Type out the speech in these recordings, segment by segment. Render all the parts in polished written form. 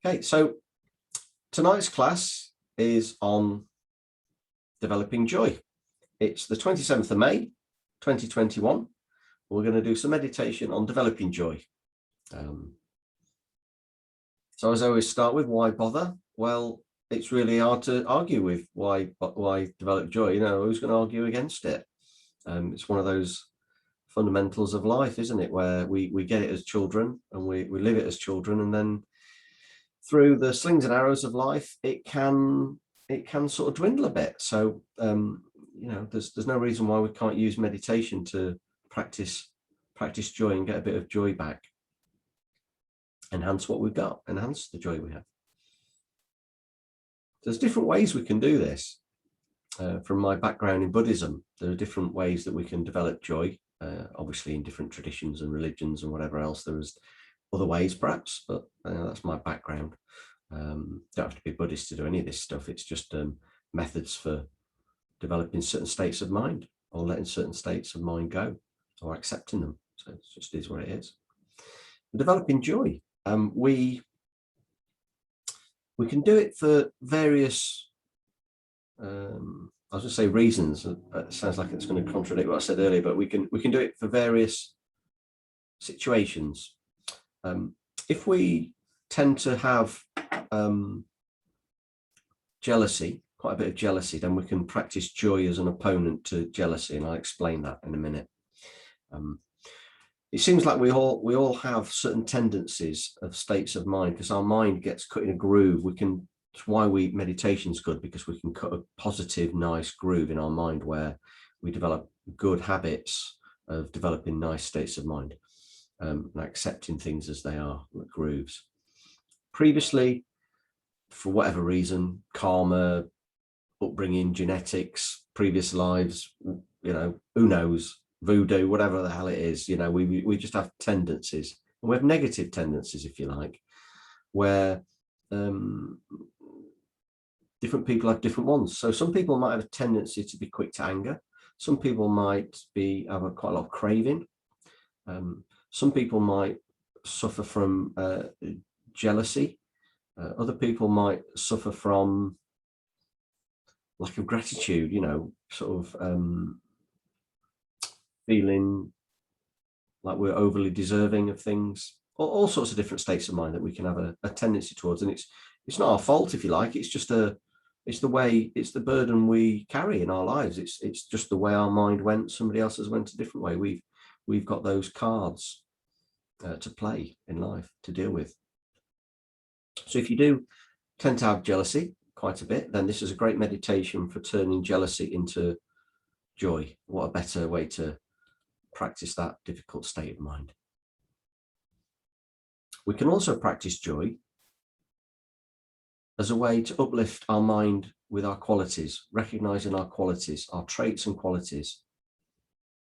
Okay, so tonight's class is on developing joy. It's the 27th of May, 2021. We're going to do some meditation on developing joy. So as I always start with, why bother? Well, it's really hard to argue with why develop joy. You know, who's going to argue against it? It's one of those fundamentals of life, isn't it? Where we get it as children and we live it as children, and then through the slings and arrows of life, it can sort of dwindle a bit. So you know, there's no reason why we can't use meditation to practice joy and get a bit of joy back. Enhance what we've got, enhance the joy we have. There's different ways we can do this. From my background in Buddhism, there are different ways that we can develop joy. Obviously, in different traditions and religions and whatever else, there is other ways perhaps, but that's my background. Don't have to be Buddhist to do any of this stuff. It's just methods for developing certain states of mind, or letting certain states of mind go, or accepting them. So it just is what it is. Developing joy. We can do it for various, I was going to say reasons. It sounds like it's going to contradict what I said earlier, but we can do it for various situations. If we tend to have jealousy, quite a bit of jealousy, then we can practice joy as an opponent to jealousy, and I'll explain that in a minute. It seems like we all have certain tendencies of states of mind, because our mind gets cut in a groove. It's why meditation is good, because we can cut a positive, nice groove in our mind where we develop good habits of developing nice states of mind, and accepting things as they are, like grooves. Previously, for whatever reason, karma, upbringing, genetics, previous lives, you know, who knows, voodoo, whatever the hell it is, you know, we just have tendencies, and we have negative tendencies, if you like, where different people have different ones. So some people might have a tendency to be quick to anger. Some people might have quite a lot of craving. Some people might suffer from jealousy. Other people might suffer from lack of gratitude, you know, sort of feeling like we're overly deserving of things, all sorts of different states of mind that we can have a tendency towards. And it's not our fault, if you like. It's just it's the burden we carry in our lives. It's just the way our mind went. Somebody else has went a different way. We've got those cards to play in life, to deal with. So if you do tend to have jealousy quite a bit, then this is a great meditation for turning jealousy into joy. What a better way to practice that difficult state of mind. We can also practice joy as a way to uplift our mind with our qualities, recognizing our qualities, our traits and qualities.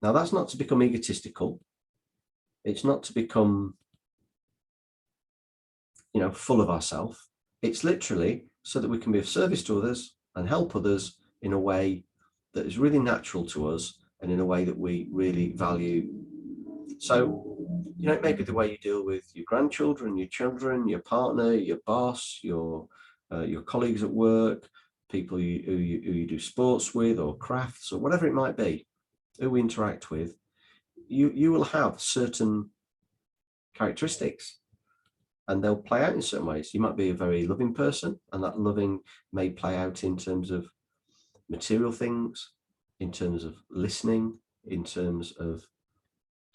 Now, that's not to become egotistical. It's not to become, you know, full of ourselves. It's literally so that we can be of service to others and help others in a way that is really natural to us and in a way that we really value. So, you know, it may be the way you deal with your grandchildren, your children, your partner, your boss, your colleagues at work, people who you do sports with, or crafts, or whatever it might be, who we interact with. You will have certain characteristics, and they'll play out in certain ways. You might be a very loving person, and that loving may play out in terms of material things, in terms of listening, in terms of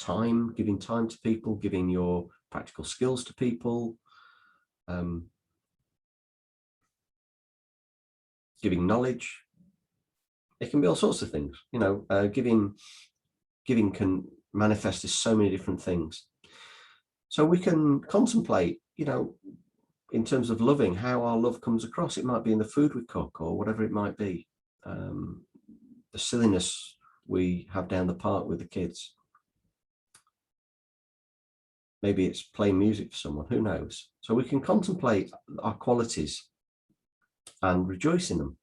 time, giving time to people, giving your practical skills to people, giving knowledge. It can be all sorts of things, you know. Giving can manifest as so many different things. So we can contemplate, you know, in terms of loving, how our love comes across. It might be in the food we cook, or whatever it might be. The silliness we have down the park with the kids. Maybe it's playing music for someone, who knows? So we can contemplate our qualities and rejoice in them,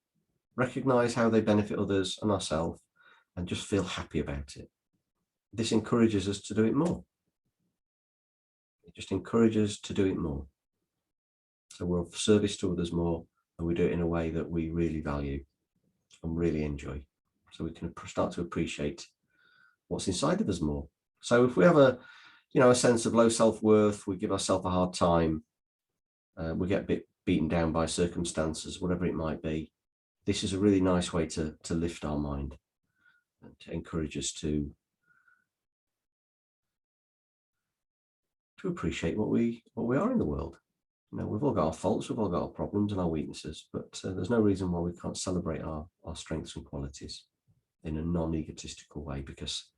recognize how they benefit others and ourselves, and just feel happy about it. This encourages us to do it more. It just encourages to do it more. So we're of service to others more, and we do it in a way that we really value and really enjoy. So we can start to appreciate what's inside of us more. So if we have a sense of low self-worth, we give ourselves a hard time, we get a bit beaten down by circumstances, whatever it might be, this is a really nice way to lift our mind and to encourage us to appreciate what we are in the world. We've all got our faults, we've all got our problems and our weaknesses, but there's no reason why we can't celebrate our strengths and qualities in a non-egotistical way, because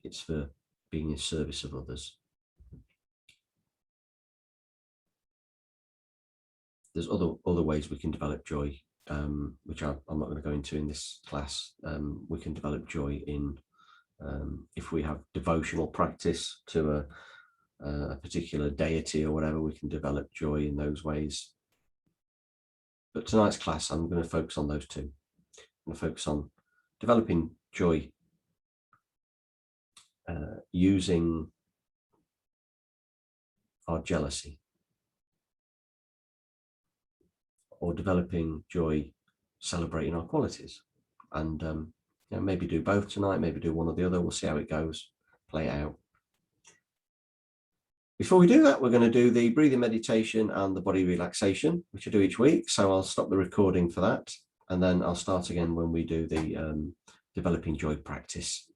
it's for being in service of others. There's other ways we can develop joy, which I'm not going to go into in this class. We can develop joy in if we have devotional practice to a particular deity or whatever, we can develop joy in those ways. But tonight's class, I'm going to focus on those two. I'm going to focus on developing joy using our jealousy, or developing joy celebrating our qualities. And maybe do both tonight, maybe do one or the other. We'll see how it goes, play it out. Before we do that, we're going to do the breathing meditation and the body relaxation, which I do each week. So I'll stop the recording for that, and then I'll start again when we do the developing joy practice.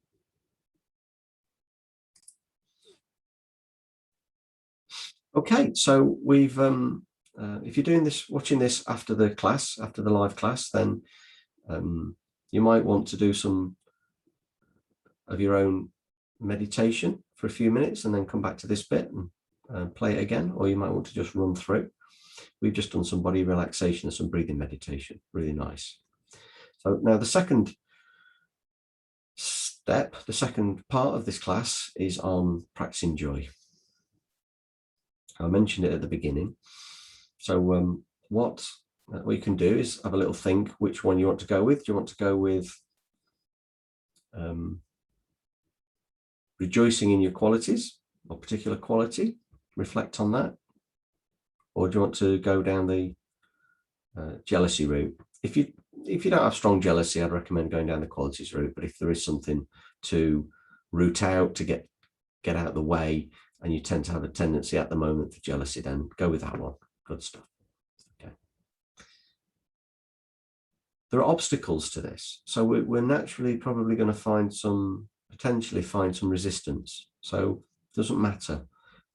Okay, so we've if you're watching this after the class, after the live class, then you might want to do some of your own meditation for a few minutes and then come back to this bit and play it again, or you might want to just run through. We've just done some body relaxation and some breathing meditation, really nice. So now the second step, the second part of this class is on practicing joy. I mentioned it at the beginning. So what we can do is have a little think which one you want to go with. Do you want to go with rejoicing in your qualities, or particular quality, reflect on that? Or do you want to go down the jealousy route? If you don't have strong jealousy, I'd recommend going down the qualities route. But if there is something to root out, to get out of the way, and you tend to have a tendency at the moment for jealousy, then go with that one. Good stuff. Okay. There are obstacles to this. So we're naturally probably going to potentially find some resistance. So it doesn't matter.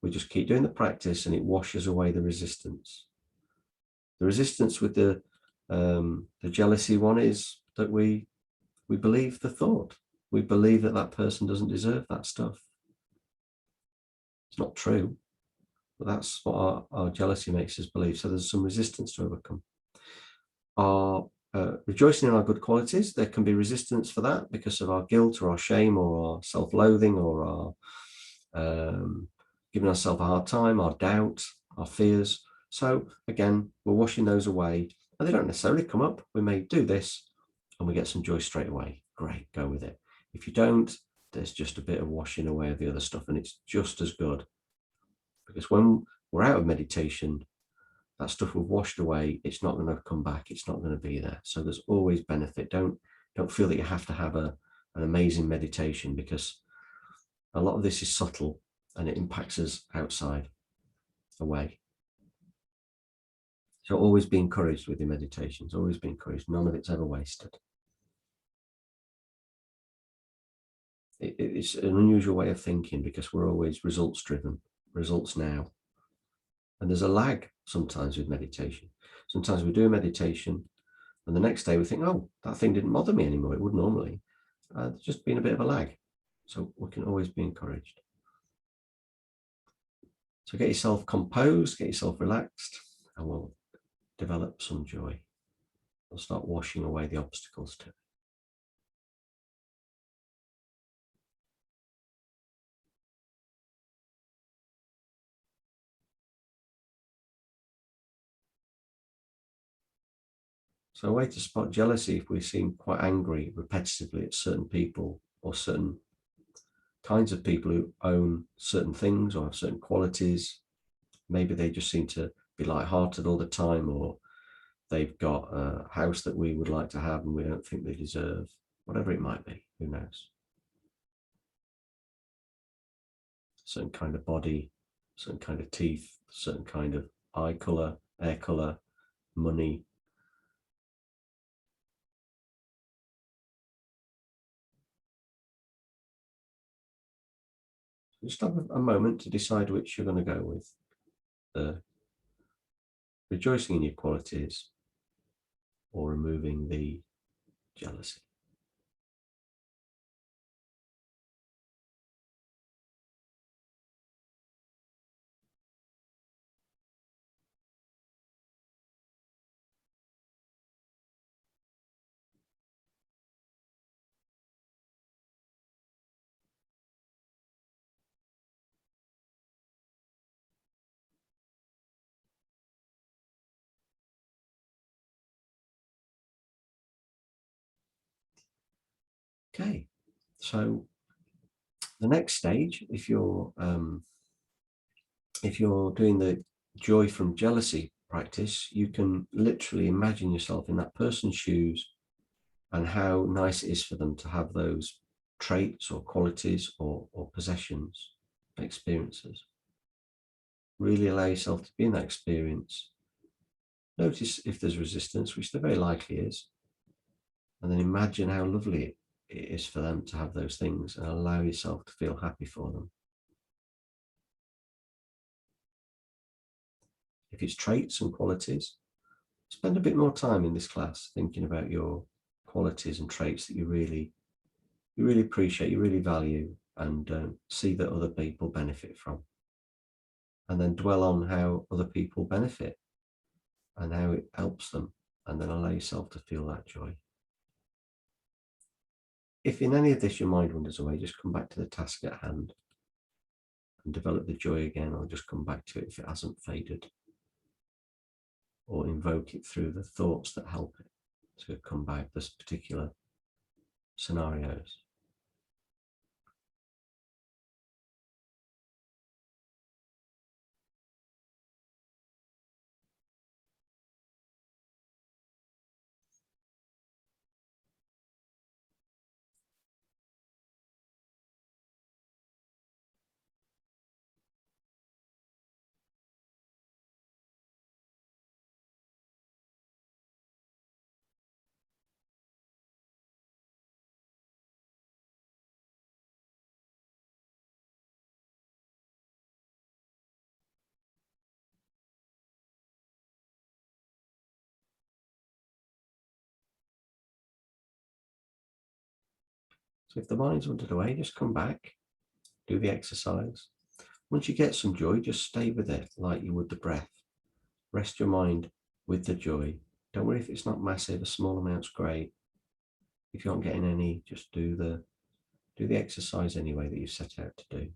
We just keep doing the practice and it washes away the resistance. The resistance with the jealousy one is that we believe the thought. We believe that person doesn't deserve that stuff. It's not true, but that's what our jealousy makes us believe. So there's some resistance to overcome. Our rejoicing in our good qualities, there can be resistance for that because of our guilt or our shame or our self-loathing or our giving ourselves a hard time, our doubt, our fears. So again, we're washing those away, and they don't necessarily come up. We may do this and we get some joy straight away. Great, go with it. If you don't, there's just a bit of washing away of the other stuff, and it's just as good. Because when we're out of meditation, that stuff we've washed away, it's not going to come back. It's not going to be there. So there's always benefit. Don't feel that you have to have an amazing meditation, because a lot of this is subtle and it impacts us outside, away. So always be encouraged with your meditations. Always be encouraged. None of it's ever wasted. It's an unusual way of thinking, because we're always results driven, results now. And there's a lag sometimes with meditation. Sometimes we do a meditation and the next day we think, oh, that thing didn't bother me anymore. It would normally. There's just been a bit of a lag. So we can always be encouraged. So get yourself composed, get yourself relaxed, and we'll develop some joy. We'll start washing away the obstacles to it. So a way to spot jealousy, if we seem quite angry repetitively at certain people or certain kinds of people who own certain things or have certain qualities, maybe they just seem to be light-hearted all the time, or they've got a house that we would like to have and we don't think they deserve, whatever it might be, who knows. Certain kind of body, certain kind of teeth, certain kind of eye color, hair color, money. Just have a moment to decide which you're going to go with. The rejoicing in your qualities or removing the jealousy. Okay, so the next stage, if you're doing the joy from jealousy practice, you can literally imagine yourself in that person's shoes and how nice it is for them to have those traits or qualities or possessions, experiences. Really allow yourself to be in that experience. Notice if there's resistance, which there very likely is, and then imagine how lovely it is for them to have those things, and allow yourself to feel happy for them. If it's traits and qualities, spend a bit more time in this class thinking about your qualities and traits that you really appreciate, you really value, and see that other people benefit from. And then dwell on how other people benefit and how it helps them, and then allow yourself to feel that joy. If in any of this your mind wanders away, just come back to the task at hand and develop the joy again, or just come back to it if it hasn't faded, or invoke it through the thoughts that help it to come back, this particular scenarios. So if the mind's wandered away, just come back, do the exercise. Once you get some joy, just stay with it like you would the breath. Rest your mind with the joy. Don't worry if it's not massive, a small amount's great. If you aren't getting any, just do the exercise anyway that you set out to do.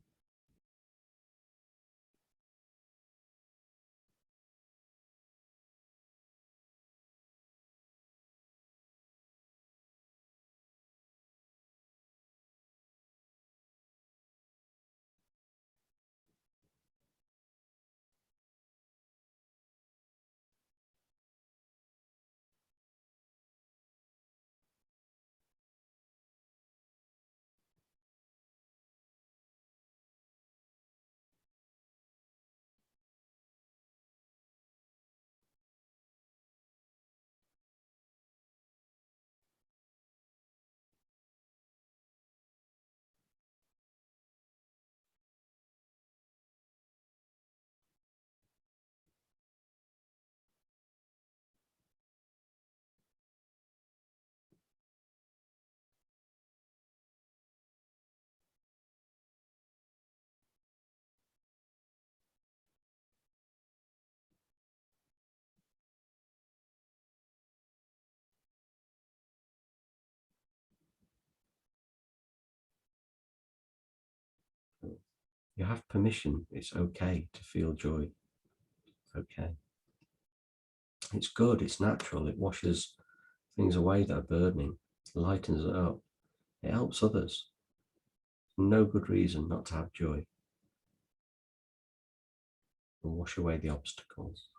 You have permission. It's okay to feel joy. Okay. It's good. It's natural. It washes things away that are burdening, lightens it up. It helps others. No good reason not to have joy. And wash away the obstacles.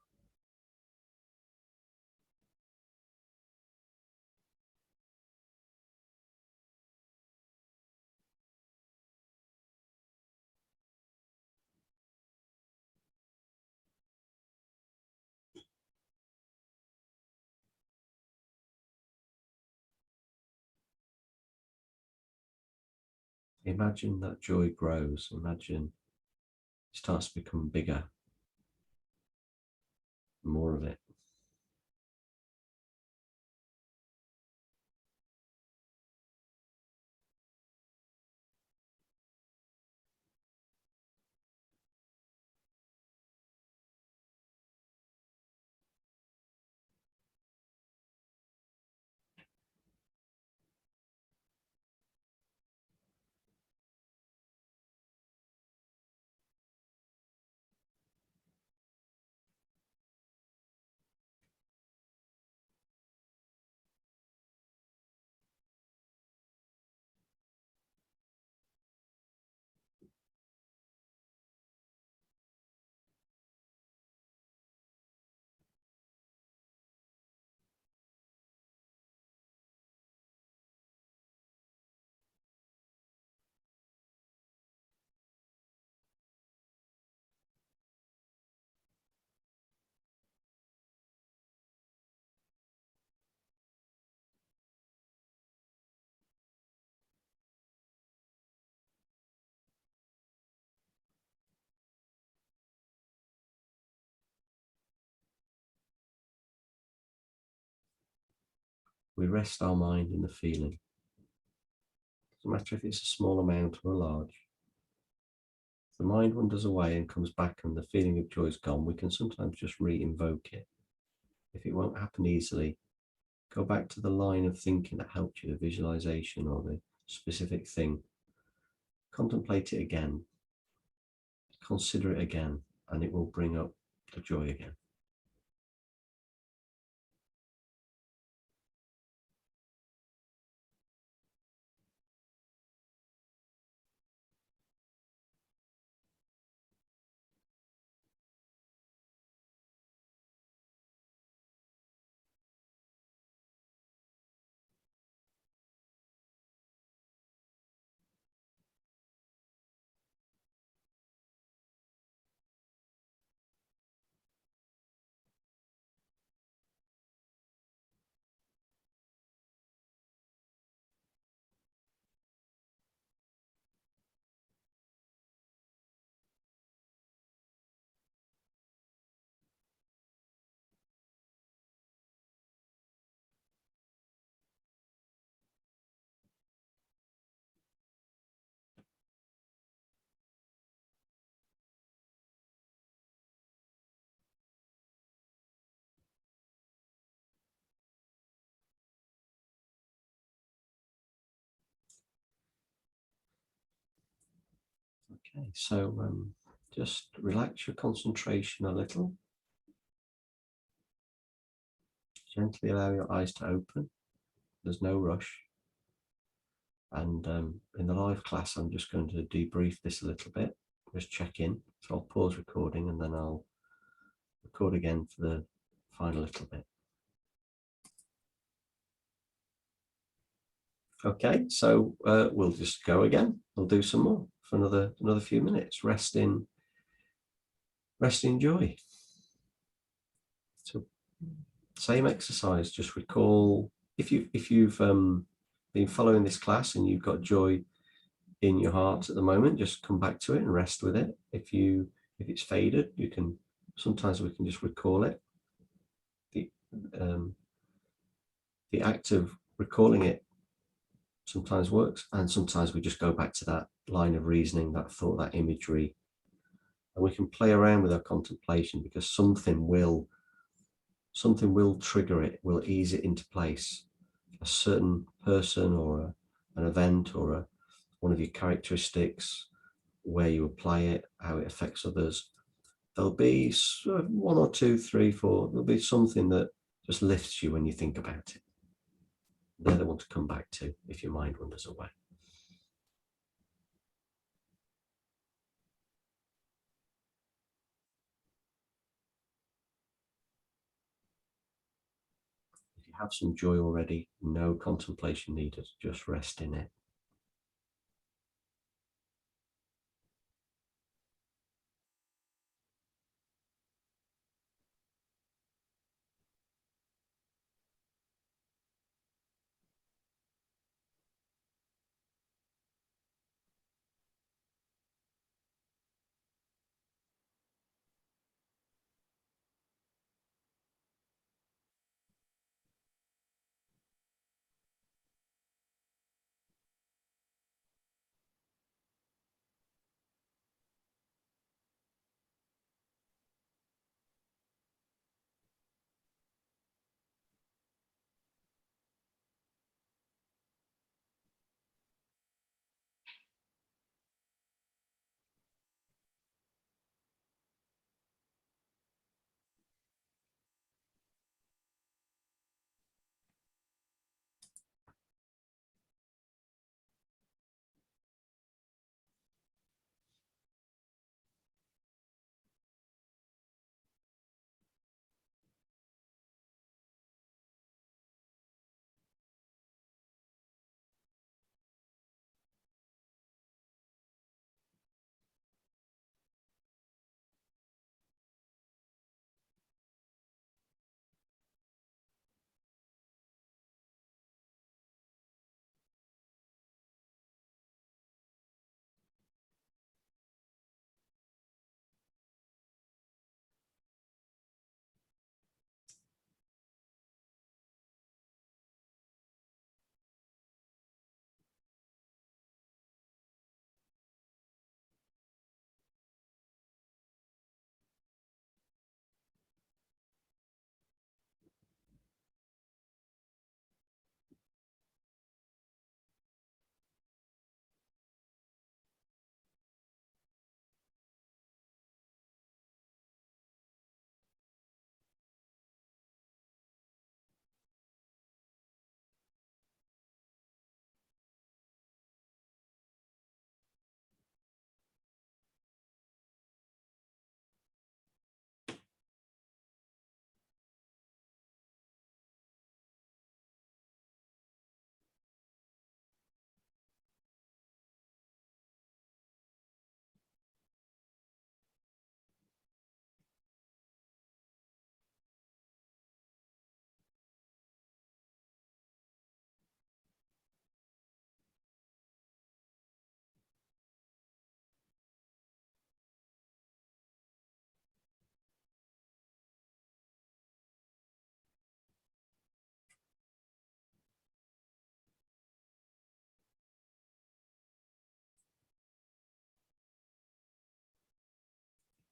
imagine that joy grows. Imagine it starts to become bigger, more of it. We rest our mind in the feeling. Doesn't matter if it's a small amount or a large. If the mind wanders away and comes back and the feeling of joy is gone, we can sometimes just re-invoke it. If it won't happen easily, go back to the line of thinking that helped you, the visualization or the specific thing. Contemplate it again. Consider it again, and it will bring up the joy again. Okay, so just relax your concentration a little. Gently allow your eyes to open. There's no rush. And in the live class, I'm just going to debrief this a little bit, just check in. So I'll pause recording and then I'll record again for the final little bit. Okay, so we'll just go again. We'll do some more for another few minutes. Rest in joy. So same exercise. Just recall if you've been following this class and you've got joy in your heart at the moment, just come back to it and rest with it. If it's faded, sometimes we can just recall it. The act of recalling it sometimes works, and sometimes we just go back to that line of reasoning, that thought, that imagery, and we can play around with our contemplation, because something will trigger it, will ease it into place. A certain person or an event or one of your characteristics, where you apply it, how it affects others. There'll be one or two, three, four, there'll be something that just lifts you when you think about it. They're the one to come back to if your mind wanders away. If you have some joy already, no contemplation needed, just rest in it.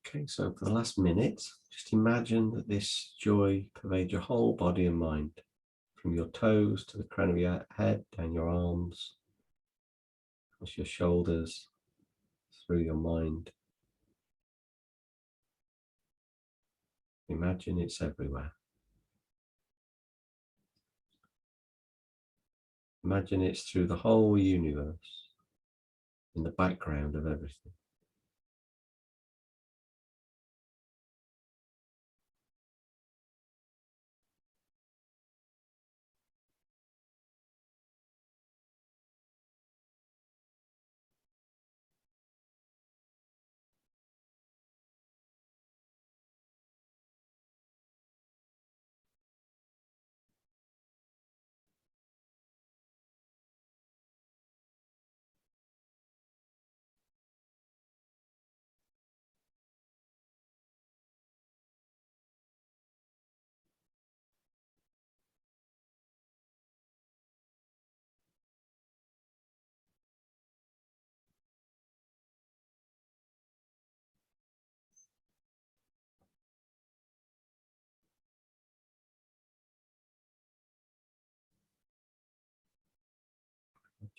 Okay, so for the last minute, just imagine that this joy pervades your whole body and mind, from your toes to the crown of your head, down your arms, across your shoulders, through your mind. Imagine it's everywhere. Imagine it's through the whole universe, in the background of everything.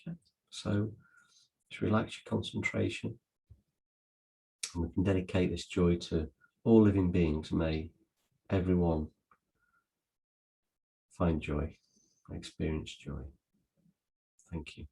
Okay, so just relax your concentration, and we can dedicate this joy to all living beings. May everyone find joy, experience joy. Thank you.